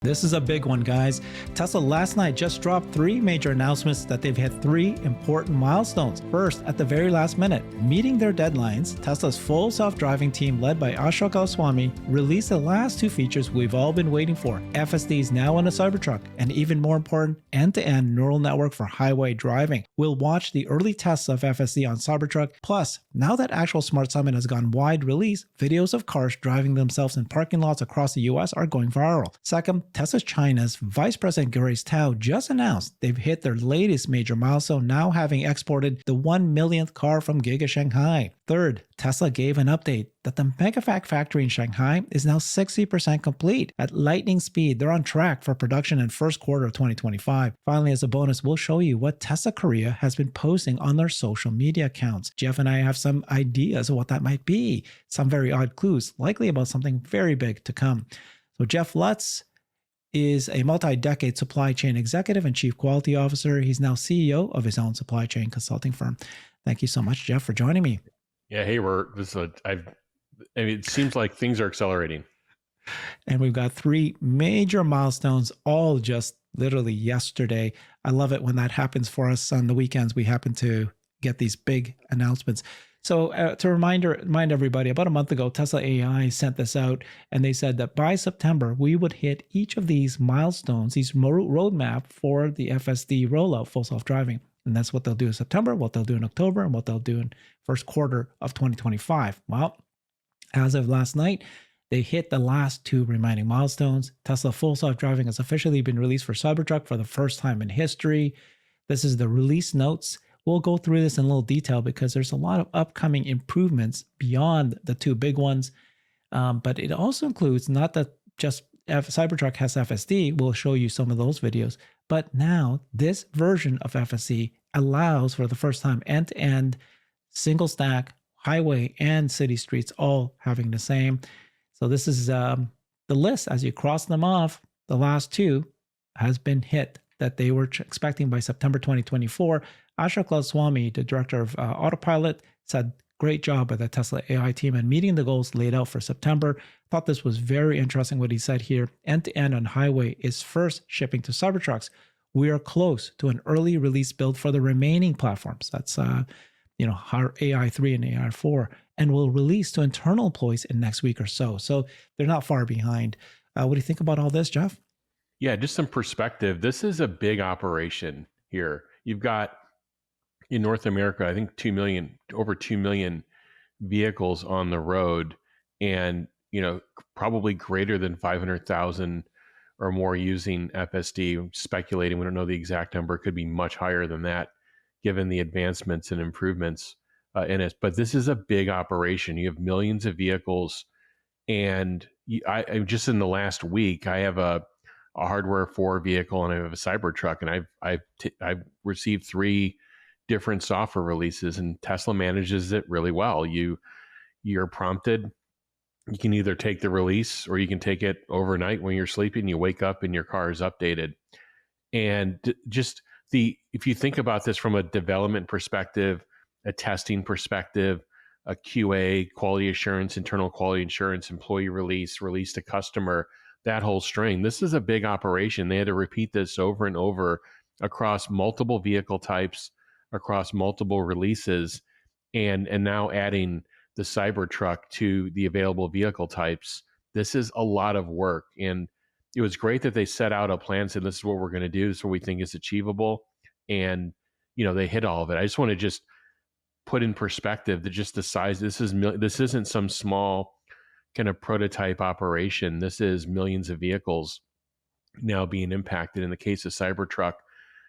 This is a big one, guys. Tesla last night just dropped 3 major announcements that they've hit 3 important milestones. First, at the very last minute, meeting their deadlines, Tesla's full self-driving team led by Ashok Goswami released the last 2 features we've all been waiting for. FSD is now on a Cybertruck, and even more important, end-to-end neural network for highway driving. We'll watch the early tests of FSD on Cybertruck. Plus, now that actual Smart Summit has gone wide release, videos of cars driving themselves in parking lots across the US are going viral. Second, Tesla China's Vice President Grace Tao just announced they've hit their latest major milestone, now having exported the 1 millionth car from Giga Shanghai. Third, Tesla gave an update that the Megapack factory in Shanghai is now 60% complete. At lightning speed, they're on track for production in first quarter of 2025. Finally, as a bonus, we'll show you what Tesla Korea has been posting on their social media accounts. Jeff and I have some ideas of what that might be. Some very odd clues, likely about something very big to come. So Jeff Lutz is a multi-decade supply chain executive and chief quality officer. He's now CEO of his own supply chain consulting firm. Thank you so much, Jeff, for joining me. Yeah, hey, it seems like things are accelerating. And we've got 3 major milestones, all just literally yesterday. I love it when that happens for us on the weekends. We happen to get these big announcements. So to remind everybody, about a month ago, Tesla AI sent this out, and they said that by September, we would hit each of these milestones, these roadmap for the FSD rollout, full self-driving. And that's what they'll do in September, what they'll do in October, and what they'll do in first quarter of 2025. Well, as of last night, they hit the last 2 remaining milestones. Tesla full self-driving has officially been released for Cybertruck for the first time in history. This is the release notes. We'll go through this in a little detail because there's a lot of upcoming improvements beyond the 2 big ones. But it also includes not that just Cybertruck has FSD. We'll show you some of those videos. But now this version of FSD allows for the first time end-to-end single stack highway and city streets all having the same. So this is the list. As you cross them off, the last 2 has been hit that they were expecting by September 2024. Ashok Goswami, the director of Autopilot, said, great job by the Tesla AI team and meeting the goals laid out for September. Thought this was very interesting what he said here. End-to-end on highway is first shipping to Cybertrucks. We are close to an early release build for the remaining platforms. That's our AI3 and AI4, and will release to internal employees in next week or so. So they're not far behind. What do you think about all this, Jeff? Yeah, just some perspective. This is a big operation here. You've got in North America, I think over 2 million vehicles on the road, and probably greater than 500,000 or more using FSD. Speculating, we don't know the exact number. It could be much higher than that, given the advancements and improvements in it. But this is a big operation. You have millions of vehicles, and I just in the last week, I have a hardware 4 vehicle and I have a Cybertruck, and I've received 3 different software releases, and Tesla manages it really well. You're prompted. You can either take the release or you can take it overnight when you're sleeping. You wake up and your car is updated. And if you think about this from a development perspective, a testing perspective, a QA, quality assurance, internal quality assurance, employee release to customer, that whole string, this is a big operation. They had to repeat this over and over across multiple vehicle types, across multiple releases, and now adding the Cybertruck to the available vehicle types. This is a lot of work, and it was great that they set out a plan, said this is what we're going to do, this is what we think is achievable, and they hit all of it. I just want to just put in perspective that just the size. This isn't some small kind of prototype operation. This is millions of vehicles now being impacted. In the case of Cybertruck,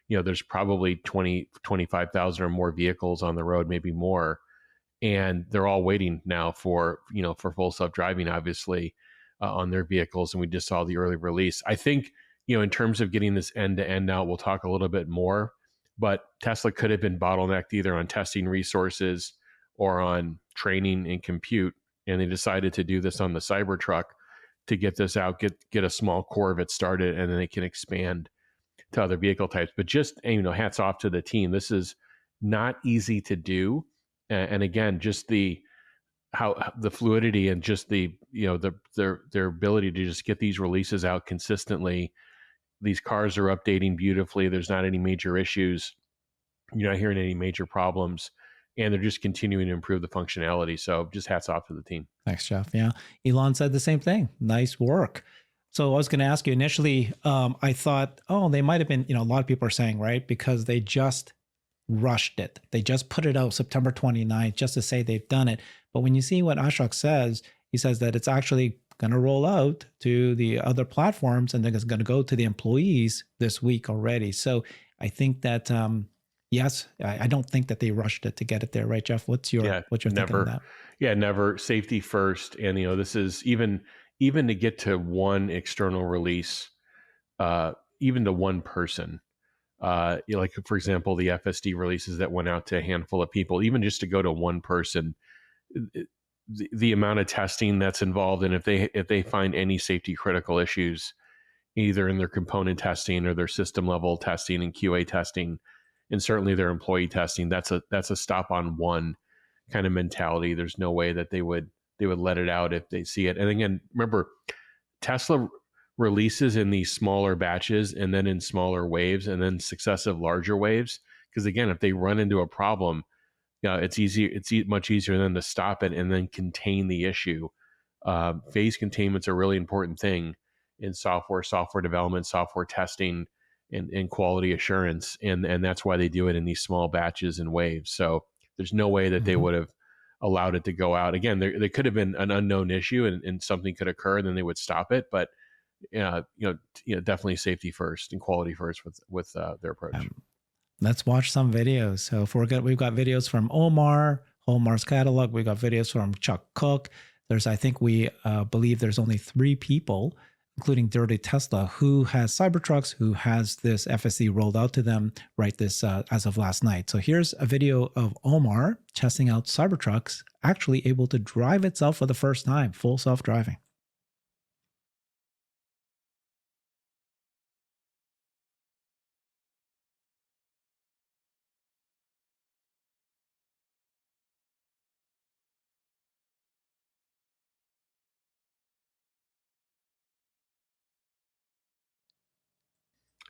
there's probably 25,000 or more vehicles on the road, maybe more. And they're all waiting now for full self-driving, obviously, on their vehicles. And we just saw the early release. I think, in terms of getting this end to end out, we'll talk a little bit more, but Tesla could have been bottlenecked either on testing resources or on training and compute. And they decided to do this on the Cybertruck to get this out, get a small core of it started, and then they can expand to other vehicle types. But just, hats off to the team. This is not easy to do. And again, just the how the fluidity and just the their ability to just get these releases out consistently. These cars are updating beautifully. There's not any major issues. You're not hearing any major problems, and they're just continuing to improve the functionality. So just hats off to the team. Thanks, Jeff. Yeah. Elon said the same thing. Nice work. So I was going to ask you initially, I thought, oh, they might have been, a lot of people are saying, right, because they just rushed it. They just put it out September 29th just to say they've done it. But when you see what Ashok says, he says that it's actually going to roll out to the other platforms and then it's going to go to the employees this week already. So I think that, yes, I don't think that they rushed it to get it there, right, Jeff? What's your thinking of that? Yeah, never. Safety first, and this is even to get to one external release, even to one person. Like for example, the FSD releases that went out to a handful of people, even just to go to one person, the amount of testing that's involved, and if they find any safety critical issues, either in their component testing or their system level testing and QA testing, and certainly their employee testing, that's a stop on one kind of mentality. There's no way that they would let it out if they see it. And again, remember, Tesla releases in these smaller batches and then in smaller waves and then successive larger waves. Because again, if they run into a problem, it's easy. It's much easier than to stop it and then contain the issue. Phase containment's a really important thing in software development, software testing, and quality assurance. And that's why they do it in these small batches and waves. So there's no way that they would have allowed it to go out. Again, there could have been an unknown issue and something could occur and then they would stop it. But definitely safety first and quality first with their approach. Let's watch some videos. So we've got videos from Omar's catalog. We've got videos from Chuck Cook. I think we believe there's only 3 people, including Dirty Tesla, who has Cybertrucks, who has this FSD rolled out to them as of last night. So here's a video of Omar testing out Cybertrucks, actually able to drive itself for the first time, full self-driving.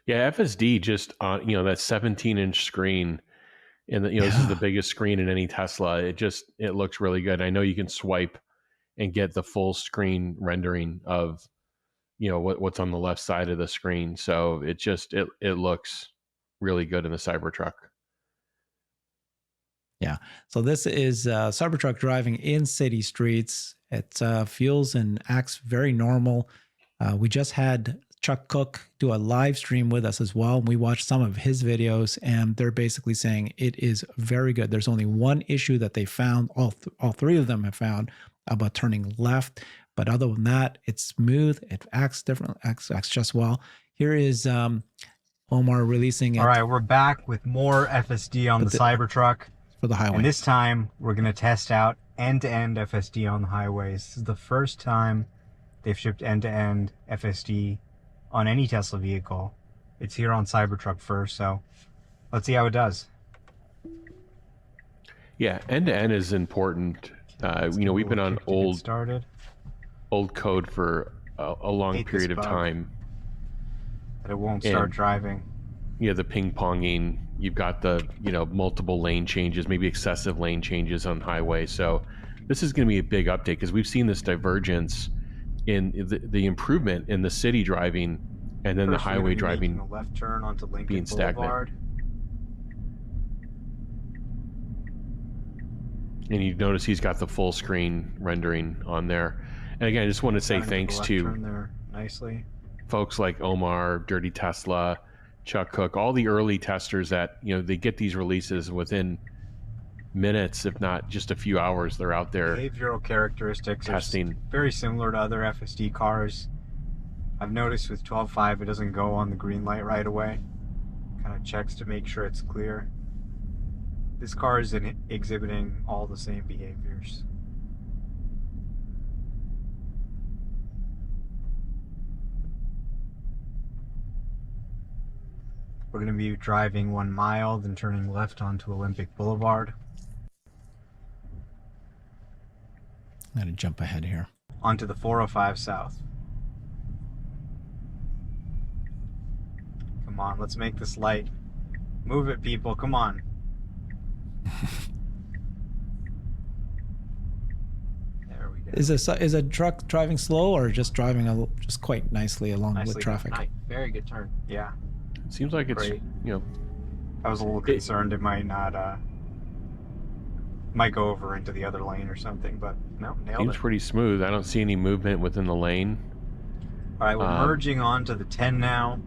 Yeah, FSD just on that 17-inch screen, and this is the biggest screen in any Tesla. It looks really good. I know you can swipe and get the full screen rendering of what's on the left side of the screen. So it looks really good in the Cybertruck. Yeah. So this is Cybertruck driving in city streets. It feels and acts very normal. We just had Chuck Cook do a live stream with us as well. We watched some of his videos, and they're basically saying it is very good. There's only one issue that they found, all 3 of them have found, about turning left. But other than that, it's smooth. It acts different, acts just well. Here is Omar releasing it. All right, we're back with more FSD on the Cybertruck. For the highway. And this time, we're going to test out end-to-end FSD on the highways. This is the first time they've shipped end-to-end FSD on any Tesla vehicle. It's here on Cybertruck first, so let's see how it does. Yeah, end-to-end is important. We've been on old code for a long period of time. But it won't start driving. The ping-ponging. You've got the multiple lane changes, maybe excessive lane changes on highway. So this is going to be a big update because we've seen this divergence in the improvement in the city driving, and then the highway driving a left turn onto Lincoln being stagnant. Boulevard. And you notice he's got the full screen rendering on there. And again, I just want to say thanks to folks like Omar, Dirty Tesla, Chuck Cook, all the early testers that they get these releases within minutes, if not just a few hours. They're out there. Behavioral characteristics testing. Very similar to other FSD cars. I've noticed with 12.5 it doesn't go on the green light right away. Kind of checks to make sure it's clear. This car is exhibiting all the same behaviors. We're going to be driving 1 mile, then turning left onto Olympic Boulevard. I'm going to jump ahead here. Onto the 405 South. Come on, let's make this light. Move it, people. Come on. There we go. Is a truck driving slow or just driving just quite nicely along with traffic? Very good turn. Yeah. It seems like it's, Great. you know, I was a little concerned it might not, might go over into the other lane or something, but no, nailed seems it. pretty smooth. I don't see any movement within the lane. All right, we're merging on to the 10 now,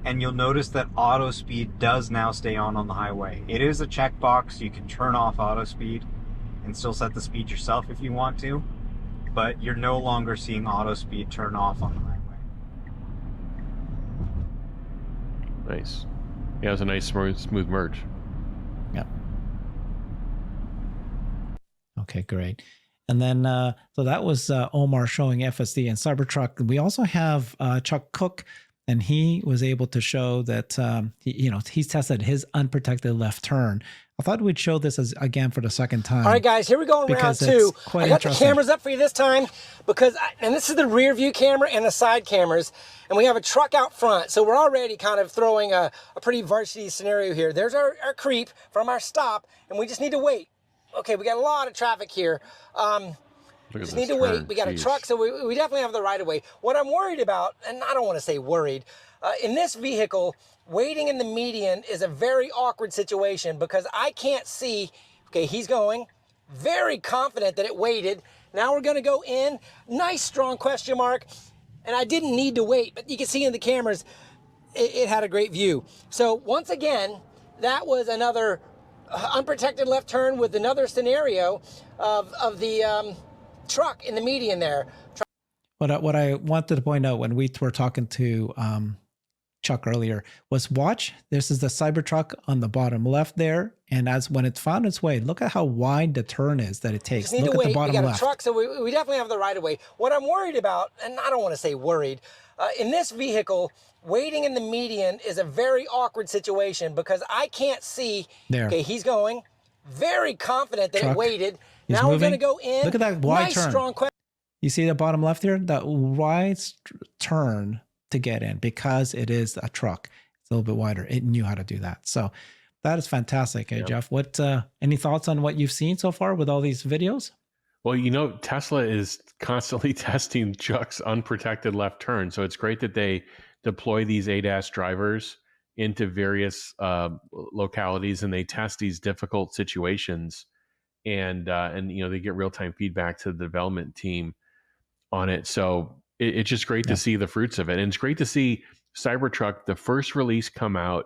and you'll notice that auto speed does now stay on the highway. It is a checkbox. You can turn off auto speed and still set the speed yourself if you want to, but you're no longer seeing auto speed turn off on the highway. Nice. Yeah, it was a nice smooth merge. Yep. Okay, great. And then, so that was Omar showing FSD and Cybertruck. We also have Chuck Cook, and he was able to show that, he's tested his unprotected left turn. I thought we'd show this again for the second time. All right, guys, here we go in round two. I got the cameras up for you this time and this is the rear view camera and the side cameras, and we have a truck out front. So we're already kind of throwing a pretty varsity scenario here. There's our creep from our stop, and we just need to wait. Okay, we got a lot of traffic here. Just need to wait. We got a truck, so we definitely have the right of way. What I'm worried about, and I don't want to say worried, in this vehicle, waiting in the median is a very awkward situation because I can't see. Okay, he's going. Very confident that it waited. Now we're going to go in. Nice, strong question mark. And I didn't need to wait, but you can see in the cameras, it had a great view. So once again, that was another unprotected left turn with another scenario of the truck in the median there. What I wanted to point out when we were talking to Chuck earlier was watch. This is the Cybertruck on the bottom left there, and as when it found its way, look at how wide the turn is that it takes. Look at the bottom left. We got a truck, so we definitely have the right of way. What I'm worried about, and I don't want to say worried, in this vehicle, waiting in the median is a very awkward situation because I can't see. There. Okay, he's going. Very confident that it waited. He's now moving. We're going to go in. Look at that wide turn. Strong question. You see the bottom left here? That wide turn to get in because it is a truck. It's a little bit wider. It knew how to do that. So that is fantastic. Hey, Jeff, what any thoughts on what you've seen so far with all these videos? Well, Tesla is constantly testing Chuck's unprotected left turn. So it's great that they deploy these ADAS drivers into various localities and they test these difficult situations. And they get real-time feedback to the development team on it. So it's just great to see the fruits of it. And it's great to see Cybertruck, the first release, come out,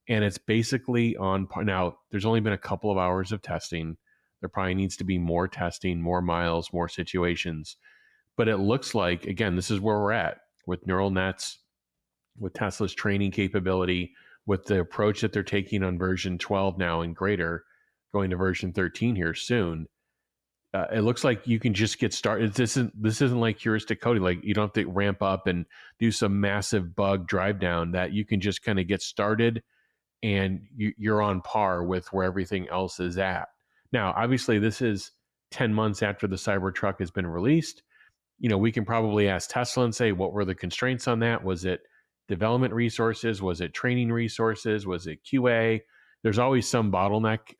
and it's basically on par. Now, there's only been a couple of hours of testing. There probably needs to be more testing, more miles, more situations. But it looks like, again, this is where we're at with neural nets, with Tesla's training capability, with the approach that they're taking on version 12 now and greater, going to version 13 here soon. It looks like you can just get started. This isn't like heuristic coding. Like you don't have to ramp up and do some massive bug drive down. That you can just kind of get started, and you're on par with where everything else is at. Now, obviously, this is 10 months after the Cybertruck has been released. We can probably ask Tesla and say, what were the constraints on that? Was it development resources? Was it training resources? Was it QA? There's always some bottleneck,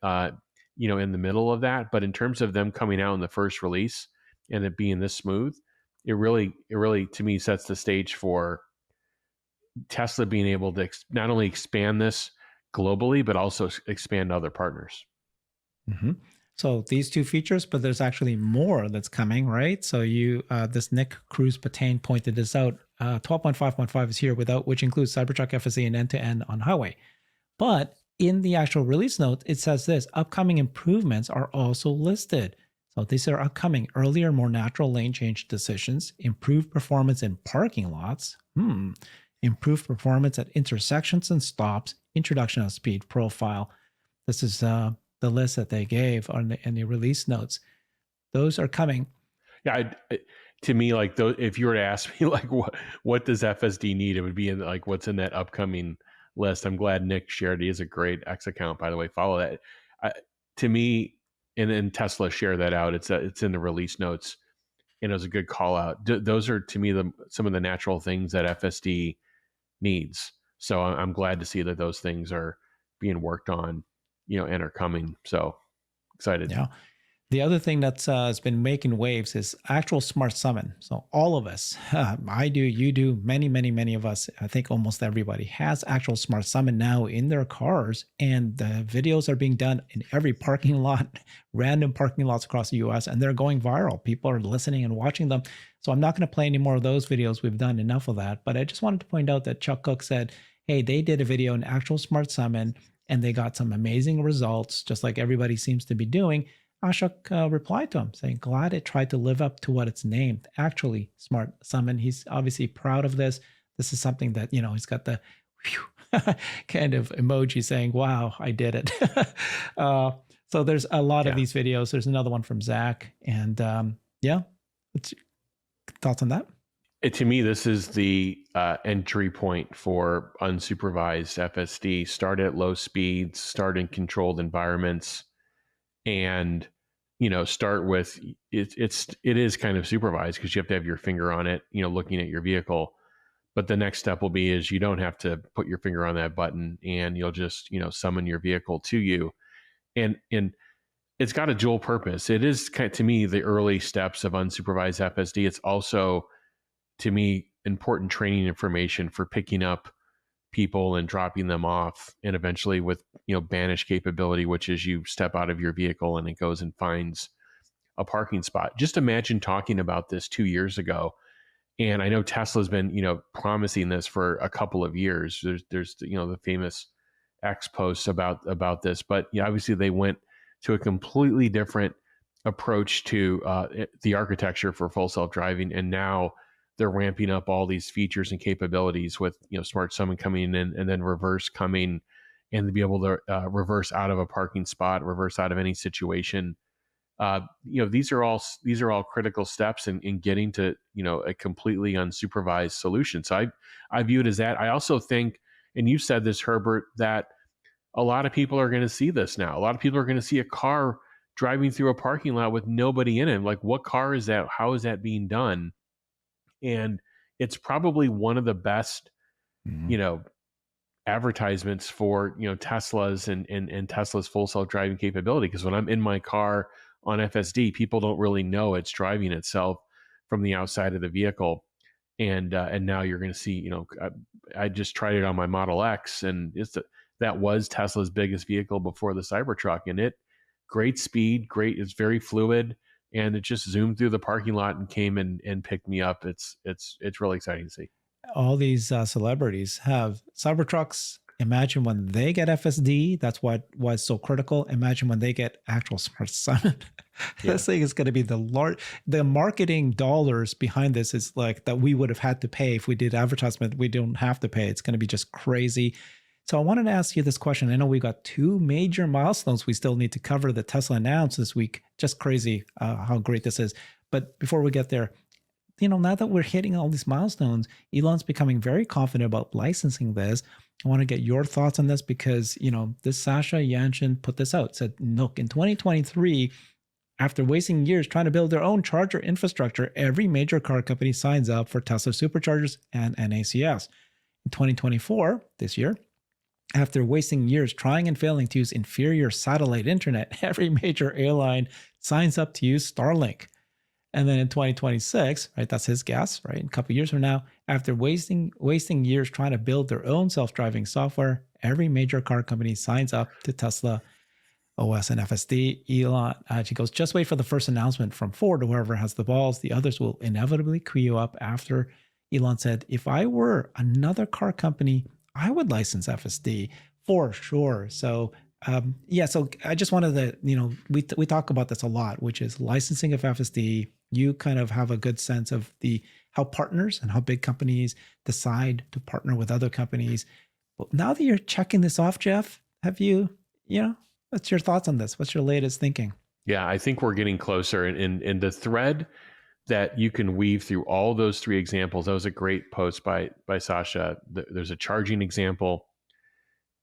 in the middle of that. But in terms of them coming out in the first release and it being this smooth, it really, to me, sets the stage for Tesla being able to not only expand this globally, but also expand other partners. Mm-hmm. So these two features, but there's actually more that's coming, right? So this Nick Cruz-Patain pointed this out. 12.5.5 is here which includes Cybertruck FSD and end-to-end on highway. But in the actual release note, it says this: upcoming improvements are also listed. So these are upcoming: earlier, more natural lane change decisions, improved performance in parking lots, improved performance at intersections and stops, introduction of speed profile. This is the list that they gave in the release notes. Those are coming. Yeah, to me, like if you were to ask me, like what does FSD need, it would be in like what's in that upcoming list. I'm glad Nick shared. He has a great X account, by the way. Follow that. To me, and then Tesla share that out. It's in the release notes, and it was a good call out. Those are to me some of the natural things that FSD needs. So I'm glad to see that those things are being worked on, and are coming. So excited. Yeah. The other thing that's has been making waves is actual smart summon. So all of us, I do, you do, many of us, I think almost everybody has actual smart summon now in their cars, and the videos are being done in every parking lot, random parking lots across the US, and they're going viral. People are listening and watching them. So I'm not going to play any more of those videos. We've done enough of that. But I just wanted to point out that Chuck Cook said, hey, they did a video in actual smart summon and they got some amazing results, just like everybody seems to be doing. Ashok replied to him saying, glad it tried to live up to what it's named, actually smart summon. He's obviously proud of this. This is something that, he's got the kind of emoji saying, wow, I did it. So there's a lot of these videos. There's another one from Zach. And what's your thoughts on that? To me, this is the entry point for unsupervised FSD. Start at low speeds, start in controlled environments, and start with it is kind of supervised because you have to have your finger on it, looking at your vehicle. But the next step will be is you don't have to put your finger on that button, and you'll just summon your vehicle to you, and it's got a dual purpose. It is to me the early steps of unsupervised FSD. It's also to me important training information for picking up people and dropping them off, and eventually with banish capability, which is you step out of your vehicle and it goes and finds a parking spot. Just imagine talking about this 2 years ago, and I know Tesla's been promising this for a couple of years. There's the famous X posts about this, but obviously they went to a completely different approach to the architecture for full self-driving, and now they're ramping up all these features and capabilities with smart summon coming in, and then reverse coming, and to be able to reverse out of a parking spot, reverse out of any situation. These are all critical steps in getting to a completely unsupervised solution. So I view it as that. I also think, and you said this, Herbert, that a lot of people are going to see this now. A lot of people are going to see a car driving through a parking lot with nobody in it. Like, what car is that? How is that being done? And it's probably one of the best, advertisements for, Tesla's and Tesla's full self-driving capability. Because when I'm in my car on FSD, people don't really know it's driving itself from the outside of the vehicle. And now you're going to see, I just tried it on my Model X, and that was Tesla's biggest vehicle before the Cybertruck, and great speed, it's very fluid. And it just zoomed through the parking lot and came and picked me up. It's really exciting to see. All these celebrities have Cybertrucks. Imagine when they get FSD. That's what was so critical. Imagine when they get actual smart summon. This thing is going to be the marketing dollars behind this is like that we would have had to pay if we did advertisement. We don't have to pay. It's going to be just crazy. So I wanted to ask you this question. I know we got two major milestones we still need to cover that Tesla announced this week. Just crazy how great this is. But before we get there, now that we're hitting all these milestones, Elon's becoming very confident about licensing this. I want to get your thoughts on this because, this Sasha Yanchin put this out. Said, look, in 2023, after wasting years trying to build their own charger infrastructure, every major car company signs up for Tesla Superchargers and NACS. In 2024, this year, after wasting years trying and failing to use inferior satellite internet, every major airline signs up to use Starlink. And then in 2026, right, that's his guess, right, a couple of years from now, after wasting years trying to build their own self-driving software, every major car company signs up to Tesla OS and FSD. Elon, she goes, just wait for the first announcement from Ford or whoever has the balls. The others will inevitably queue up after. Elon said, if I were another car company, I would license FSD for sure. So so I just wanted to, we talk about this a lot, which is licensing of FSD. You kind of have a good sense of how partners and how big companies decide to partner with other companies. But now that you're checking this off, Jeff, have you, what's your thoughts on this? What's your latest thinking? Yeah, I think we're getting closer. And the thread that you can weave through all those three examples. That was a great post by Sasha. There's a charging example,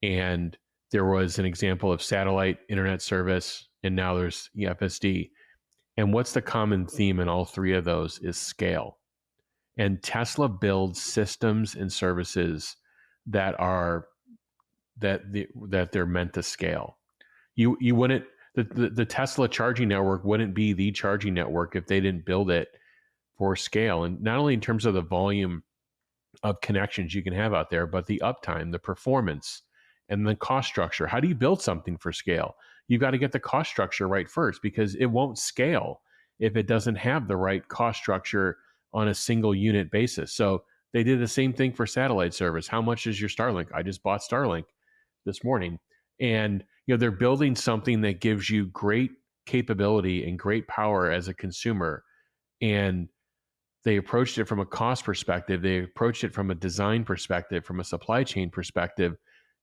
and there was an example of satellite internet service, and now there's FSD. And what's the common theme in all three of those is scale. And Tesla builds systems and services that are that they're meant to scale. You wouldn't the Tesla charging network wouldn't be the charging network if they didn't build it for scale, and not only in terms of the volume of connections you can have out there, but the uptime, the performance, and the cost structure. How do you build something for scale? You've got to get the cost structure right first, because it won't scale if it doesn't have the right cost structure on a single unit basis. So they did the same thing for satellite service. How much is your Starlink? I just bought Starlink this morning. And they're building something that gives you great capability and great power as a consumer. And they approached it from a cost perspective. They approached it from a design perspective, from a supply chain perspective,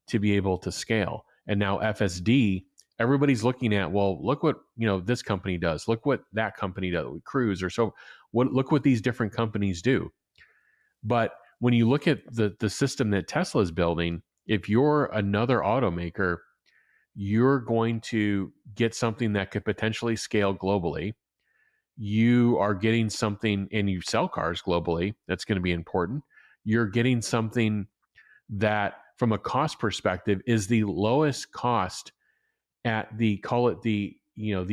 to be able to scale. And now FSD, everybody's looking at, well, look what this company does. Look what that company does with Cruise, or so. Look what these different companies do. But when you look at the system that Tesla is building, if you're another automaker, you're going to get something that could potentially scale globally. You are getting something, and you sell cars globally. That's going to be important. You're getting something that, from a cost perspective, is the lowest cost at the, call it the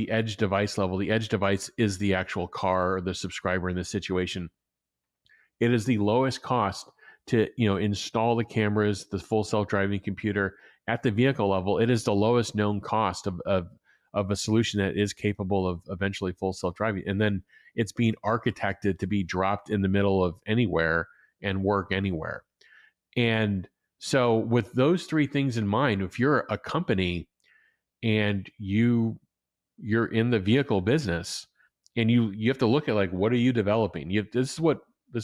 edge device level. The edge device is the actual car or the subscriber in this situation. It is the lowest cost to install the cameras, the full self-driving computer at the vehicle level. It is the lowest known cost of a solution that is capable of eventually full self-driving. And then it's being architected to be dropped in the middle of anywhere and work anywhere. And so with those three things in mind, if you're a company and you're in the vehicle business, and you have to look at, like, what are you developing? This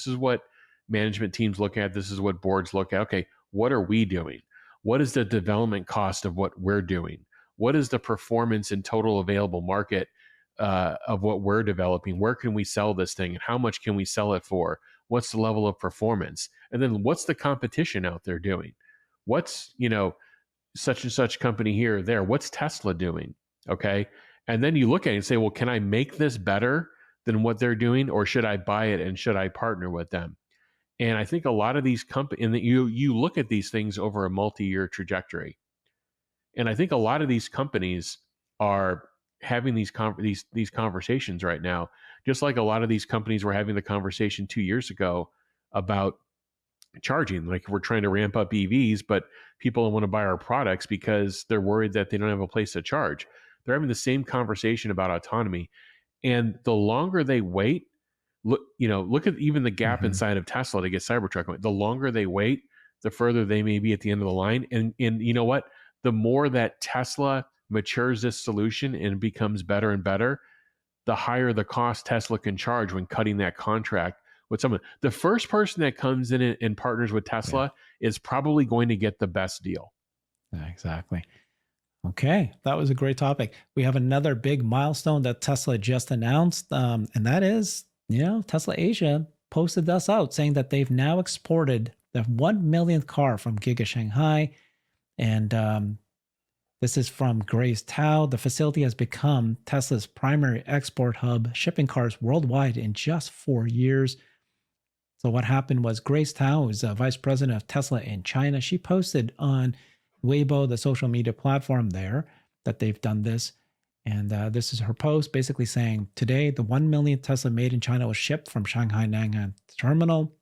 is what management teams look at. This is what boards look at. Okay, what are we doing? What is the development cost of what we're doing? What is the performance and total available market of what we're developing? Where can we sell this thing, and how much can we sell it for? What's the level of performance? And then what's the competition out there doing? What's, such and such company here or there? What's Tesla doing? Okay. And then you look at it and say, well, can I make this better than what they're doing, or should I buy it, and should I partner with them? And I think a lot of these companies, and you look at these things over a multi-year trajectory. And I think a lot of these companies are having these conversations right now, just like a lot of these companies were having the conversation 2 years ago about charging. Like, we're trying to ramp up EVs, but people don't want to buy our products because they're worried that they don't have a place to charge. They're having the same conversation about autonomy. And the longer they wait, look at even the gap inside of Tesla to get Cybertruck. The longer they wait, the further they may be at the end of the line. And you know what? The more that Tesla matures this solution and becomes better and better, the higher the cost Tesla can charge when cutting that contract with someone. The first person that comes in and partners with Tesla is probably going to get the best deal. Exactly. Okay, that was a great topic. We have another big milestone that Tesla just announced, and that is, Tesla Asia posted us out saying that they've now exported the 1 millionth car from Giga Shanghai. And this is from Grace Tao. The facility has become Tesla's primary export hub, shipping cars worldwide in just 4 years. So what happened was, Grace Tao, who's a vice president of Tesla in China, she posted on Weibo, the social media platform there, that they've done this. And this is her post, basically saying, today, the 1 millionth Tesla made in China was shipped from Shanghai Nangan terminal.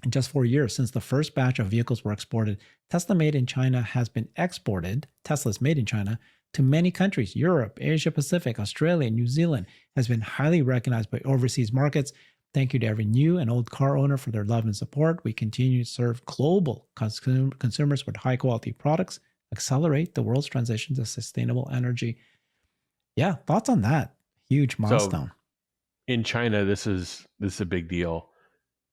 In just 4 years since the first batch of vehicles were exported, Tesla made in China has been exported, Tesla's made in China, to many countries. Europe, Asia Pacific, Australia, New Zealand, has been highly recognized by overseas markets. Thank you to every new and old car owner for their love and support. We continue to serve global consumers with high quality products, accelerate the world's transition to sustainable energy. Yeah, thoughts on that? Huge milestone. So in China, this is a big deal.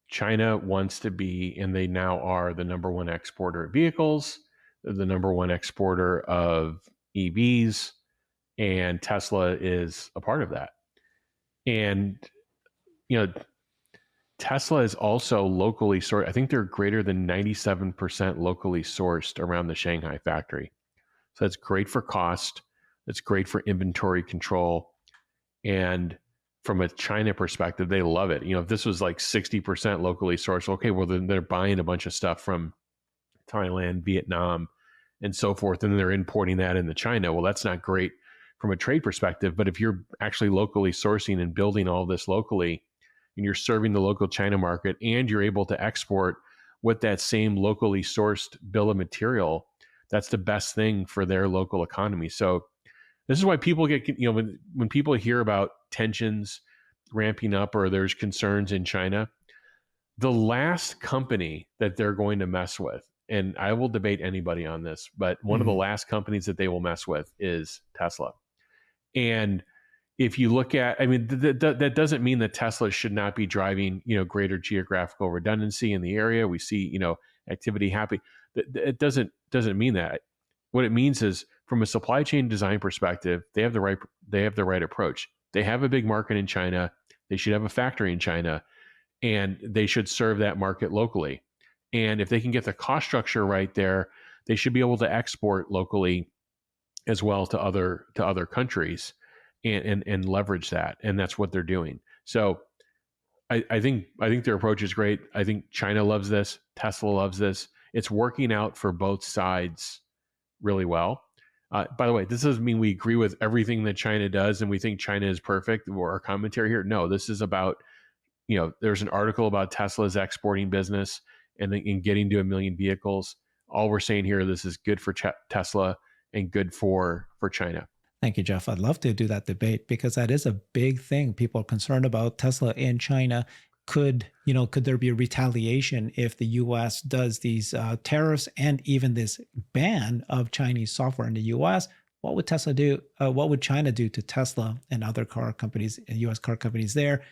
China wants to be, and they now are, the number one exporter of vehicles, the number one exporter of EVs, and Tesla is a part of that. And, Tesla is also locally sourced. I think they're greater than 97% locally sourced around the Shanghai factory. So that's great for cost. It's great for inventory control. And from a China perspective, they love it. If this was like 60% locally sourced, okay, well, then they're buying a bunch of stuff from Thailand, Vietnam, and so forth, and they're importing that into China. Well, that's not great from a trade perspective. But if you're actually locally sourcing and building all this locally, and you're serving the local China market, and you're able to export with that same locally sourced bill of material, that's the best thing for their local economy. So this is why people get, when people hear about tensions ramping up or there's concerns in China, the last company that they're going to mess with, and I will debate anybody on this, but one of the last companies that they will mess with is Tesla. And if you look at, that doesn't mean that Tesla should not be driving, greater geographical redundancy in the area. We see, activity happening. It doesn't mean that. What it means is, from a supply chain design perspective, they have the right approach. They have a big market in China. They should have a factory in China, and they should serve that market locally. And if they can get the cost structure right there, they should be able to export locally as well to other countries and leverage that. And that's what they're doing. So I think their approach is great. I think China loves this. Tesla loves this. It's working out for both sides really well. By the way, this doesn't mean we agree with everything that China does and we think China is perfect, or our commentary here. No, this is about, there's an article about Tesla's exporting business and in getting to 1 million vehicles. All we're saying here, this is good for Tesla and good for China. Thank you, Jeff. I'd love to do that debate, because that is a big thing. People are concerned about Tesla in China. Could there be a retaliation if the U.S. does these tariffs and even this ban of Chinese software in the U.S.? What would Tesla do? What would China do to Tesla and other car companies, U.S. car companies there?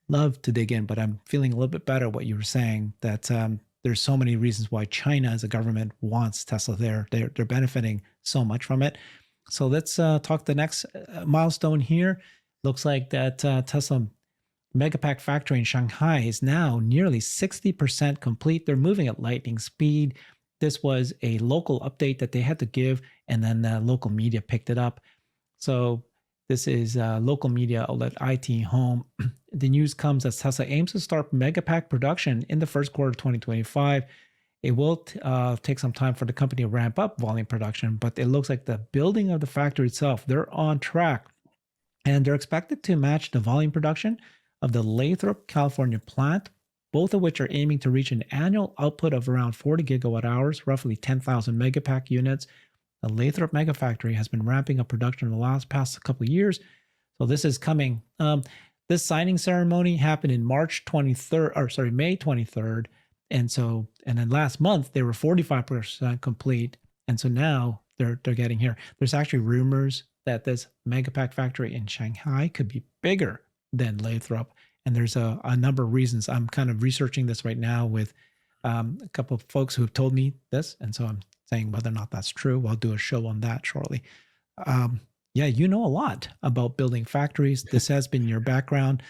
Love to dig in, but I'm feeling a little bit better what you were saying, that there's so many reasons why China as a government wants Tesla there. They're benefiting so much from it. So let's talk the next milestone here. Looks like that Tesla Megapack factory in Shanghai is now nearly 60% complete. They're moving at lightning speed. This was a local update that they had to give, and then local media picked it up. So this is local media outlet IT Home. The news comes as Tesla aims to start Megapack production in the first quarter of 2025. It will take some time for the company to ramp up volume production, but it looks like the building of the factory itself, they're on track, and they're expected to match the volume production of the Lathrop, California plant, both of which are aiming to reach an annual output of around 40 gigawatt hours, roughly 10,000 Megapack units. The Lathrop Megafactory has been ramping up production in the past couple of years, so this is coming. This signing ceremony happened in May 23rd. And then last month they were 45% complete. And so now they're getting here. There's actually rumors that this Megapack factory in Shanghai could be bigger than Lathrop. And there's a number of reasons. I'm kind of researching this right now with a couple of folks who have told me this. And so I'm saying whether or not that's true. I'll do a show on that shortly. Yeah, you know a lot about building factories. This has been your background.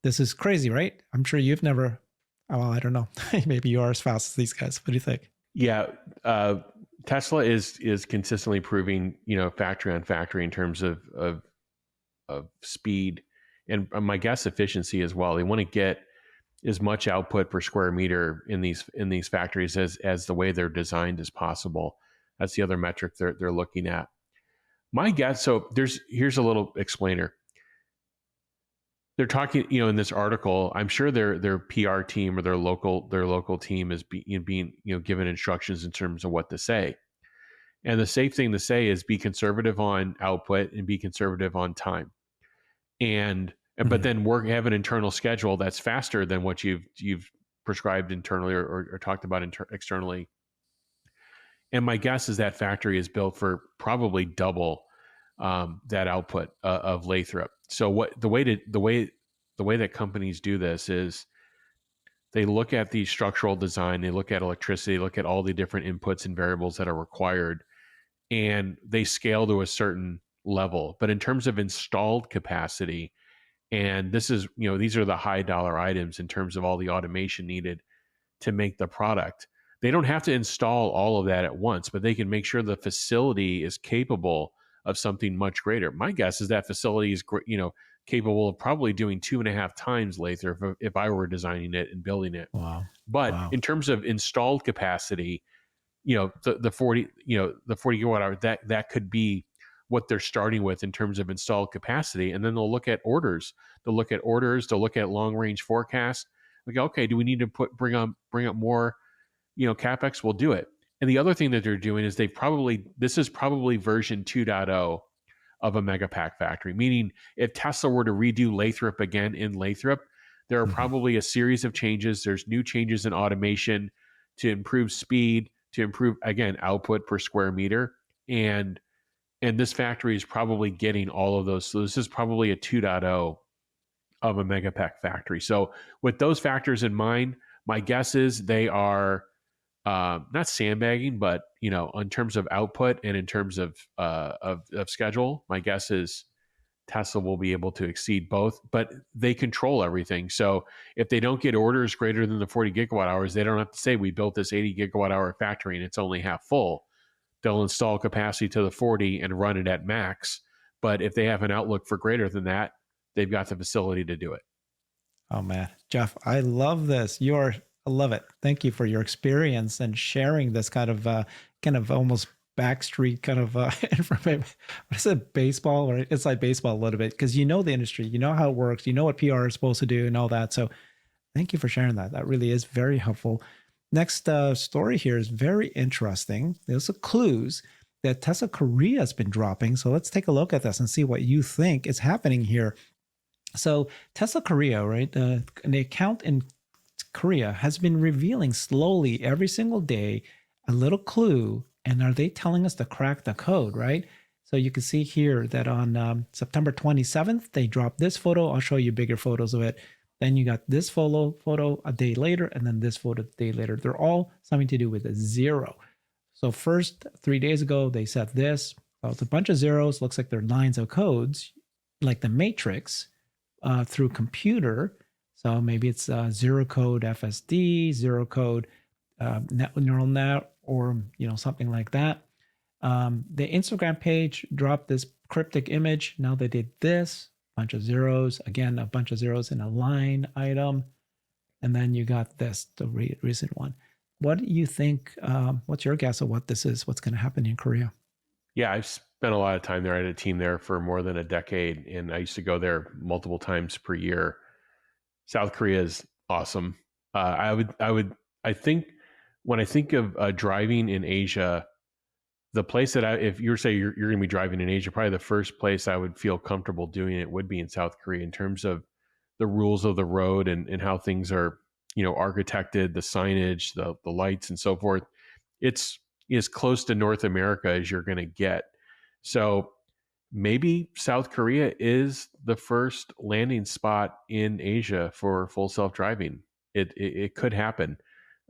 This is crazy, right? I'm sure you've never... Well, I don't know. Maybe you are as fast as these guys. What do you think? Yeah, Tesla is consistently proving, factory on factory in terms of speed and my guess efficiency as well. They want to get as much output per square meter in these factories as the way they're designed as possible. That's the other metric they're looking at. My guess. So here's a little explainer. They're talking, in this article, I'm sure their PR team or their local team is being given instructions in terms of what to say. And the safe thing to say is be conservative on output and be conservative on time. But then have an internal schedule that's faster than what you've prescribed internally or talked about externally. And my guess is that factory is built for probably double that output of Lathrop. So the way that companies do this is they look at the structural design, they look at electricity, look at all the different inputs and variables that are required, and they scale to a certain level. But in terms of installed capacity, and this is, these are the high dollar items in terms of all the automation needed to make the product. They don't have to install all of that at once, but they can make sure the facility is capable of something much greater. My guess is that facility is, capable of probably doing 2.5 times Lathrop if I were designing it and building it. Wow. But Wow. in terms of installed capacity, the 40 gigawatt hour, that could be what they're starting with in terms of installed capacity. And then they'll look at orders. They'll look at long range forecasts. Like, okay, do we need to bring up more, CapEx? We'll do it. And the other thing that they're doing is this is probably version 2.0 of a Megapack factory, meaning if Tesla were to redo Lathrop again in Lathrop, there are probably a series of changes. There's new changes in automation to improve speed, to improve, again, output per square meter. And this factory is probably getting all of those. So this is probably a 2.0 of a Megapack factory. So with those factors in mind, my guess is they are not sandbagging, but in terms of output and in terms of schedule, my guess is Tesla will be able to exceed both. But they control everything. So if they don't get orders greater than the 40 gigawatt hours, they don't have to say we built this 80 gigawatt hour factory and it's only half full. They'll install capacity to the 40 and run it at max. But if they have an outlook for greater than that, they've got the facility to do it. Oh man, Jeff, I love this. I love it. Thank you for your experience and sharing this kind of almost backstreet kind of information. What is it, baseball or inside baseball a little bit? Because the industry, you know how it works, you know what PR is supposed to do and all that. So thank you for sharing that. That really is very helpful. Next story here is very interesting. There's a clues that Tesla Korea has been dropping. So let's take a look at this and see what you think is happening here. So Tesla Korea, right? The account in Korea has been revealing slowly every single day a little clue. And are they telling us to crack the code, right? So you can see here that on September 27th, they dropped this photo. I'll show you bigger photos of it. Then you got this photo a day later, and then this photo a day later. They're all something to do with a zero. So first, 3 days ago, they said this. Well, it's a bunch of zeros. Looks like they're lines of codes, like the matrix through computer. So maybe it's zero code FSD, zero code neural net, or something like that. The Instagram page dropped this cryptic image. Now they did this. Bunch of zeros, again, a bunch of zeros in a line item. And then you got this, the recent one. What do you think? What's your guess of what this is? What's going to happen in Korea? Yeah, I've spent a lot of time there. I had a team there for more than a decade, and I used to go there multiple times per year. South Korea is awesome. I think when I think of driving in Asia, the place that if you were saying you're going to be driving in Asia, probably the first place I would feel comfortable doing it would be in South Korea in terms of the rules of the road and how things are, architected, the signage, the lights and so forth. It's as close to North America as you're going to get. So maybe South Korea is the first landing spot in Asia for full self-driving. It could happen.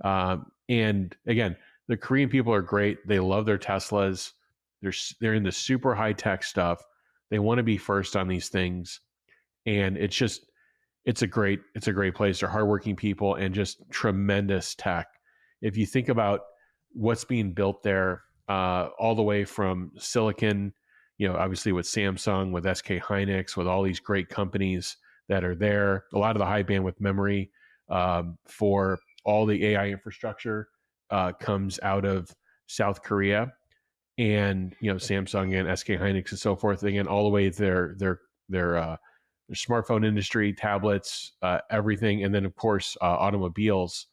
And again, the Korean people are great. They love their Teslas. They're into super high tech stuff. They want to be first on these things, and it's a great place. They're hardworking people and just tremendous tech. If you think about what's being built there, all the way from silicon, obviously with Samsung, with SK Hynix, with all these great companies that are there. A lot of the high bandwidth memory for all the AI infrastructure comes out of South Korea, and Samsung and SK Hynix and so forth. Again, all the way their smartphone industry, tablets, everything, and then of course automobiles.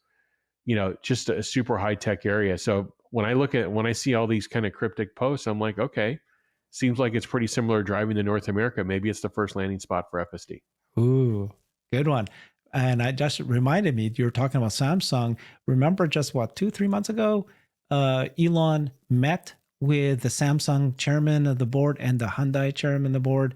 Just a super high tech area. So when I see all these kind of cryptic posts, I'm like, okay, seems like it's pretty similar driving to North America. Maybe it's the first landing spot for FSD. Ooh, good one. And I just reminded me, you were talking about Samsung. Remember just 2-3 months ago, Elon met with the Samsung chairman of the board and the Hyundai chairman of the board.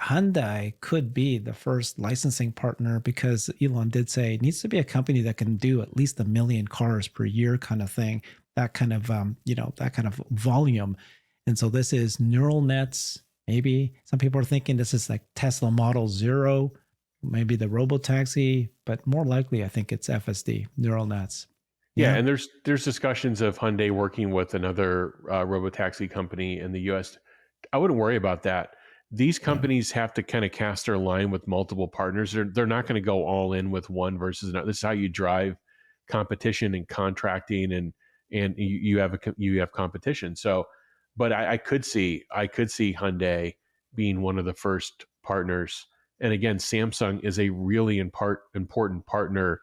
Hyundai could be the first licensing partner because Elon did say it needs to be a company that can do at least 1 million cars per year kind of thing, that kind of, that kind of volume. And so this is neural nets. Maybe some people are thinking this is like Tesla Model 0, maybe the robotaxi, but more likely I think it's FSD, neural nets. Yeah, and there's discussions of Hyundai working with another robotaxi company in the U.S. worry about that. These companies have to kind of cast their line with multiple partners. They're not going to go all in with one versus another. This is how you drive competition and contracting, and you have competition. So, but I could see Hyundai being one of the first partners. And again, Samsung is a really important partner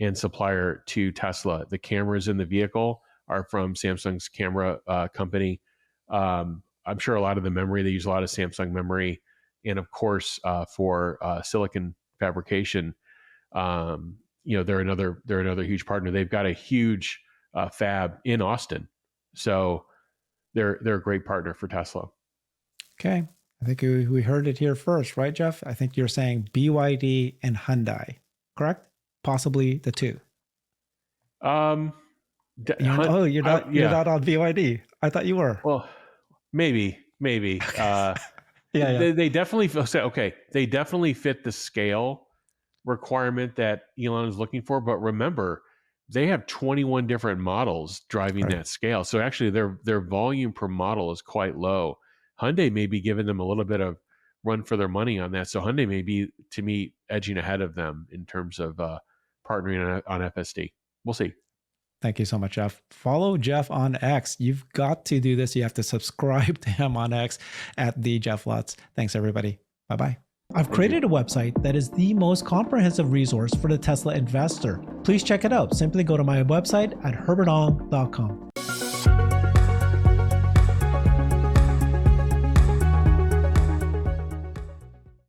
and supplier to Tesla. The cameras in the vehicle are from Samsung's camera company. I'm sure a lot of the memory, they use a lot of Samsung memory. And of course, for silicon fabrication, they're another huge partner. They've got a huge fab in Austin. So they're a great partner for Tesla. Okay. I think we heard it here first, right, Jeff? I think you're saying BYD and Hyundai, correct? Possibly the two. You're not on BYD. I thought you were. Well, maybe. They definitely they definitely fit the scale requirement that Elon is looking for. But remember, they have 21 different models driving that scale. So actually, their volume per model is quite low. Hyundai may be giving them a little bit of run for their money on that. So Hyundai may be, to me, edging ahead of them in terms of partnering on FSD. We'll see. Thank you so much, Jeff. Follow Jeff on X. You've got to do this. You have to subscribe to him on X at the Jeff Lutz. Thanks, everybody. Bye-bye. I've created a website that is the most comprehensive resource for the Tesla investor. Please check it out. Simply go to my website at herbertong.com.